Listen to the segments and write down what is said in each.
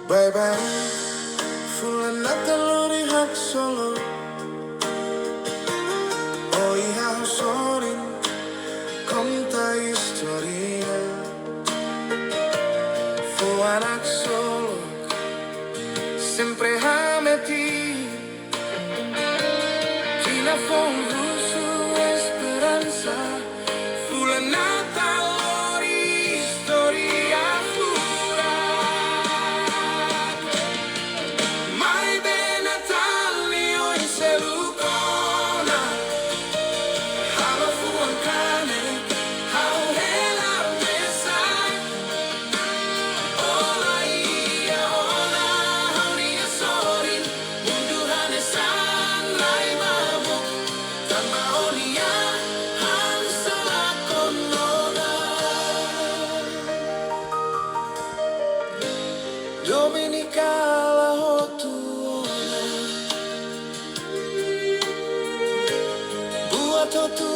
Bai-bain, Fulan Natal di haksolok, sorin, konta istoria, Fuan haksolok, sempre Hametin, Tinan husu, esperansa, Fulan Natal istoria, furak, Maibe Natal ni oinseluk, Natal Fuan Kanek, hela, mesak, sorin, Mundu hanesan, mamuk, Tanba hamnsa, lakon, Domin hotu, Buat, hotu,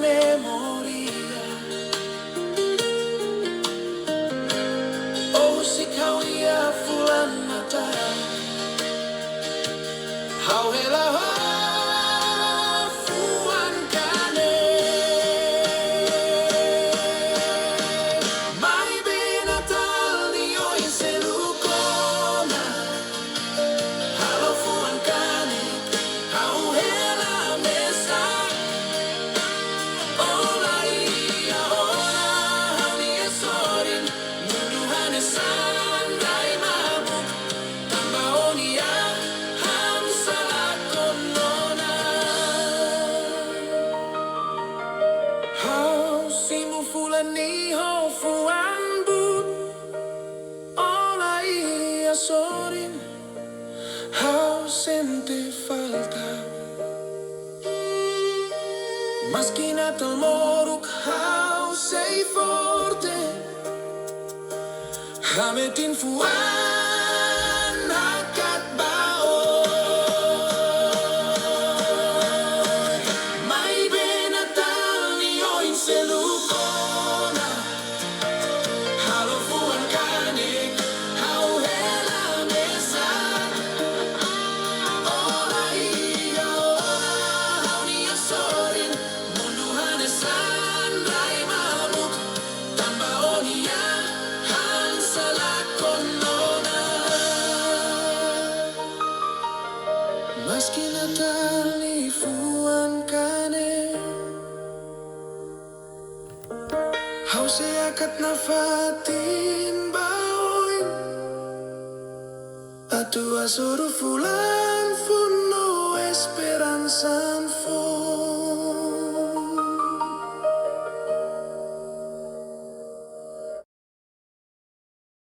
memoria, husik Fulan Natal, hela, Fuan Kanek, Maibe Natal ni oinseluk, Natal Fuan Kanek, hela, mesak, sorin, Mundu hanesan, mamuk, Tanba hamnsa, lakon, simu fulan ni fuan but, sorin, sente falta, Maski Natal moruk, sei forte, Hametin Fuan hakat baon, Maibe Natal ni oinseluk, Natal Fuan Kanek, hela, mesak, sorin, Mundu hanesan, mamuk, Tanba hamnsa, lakon, Maski Natal ni Fuan Kanek, seakat na fatin baoin, atua suru fulan funo esperansa.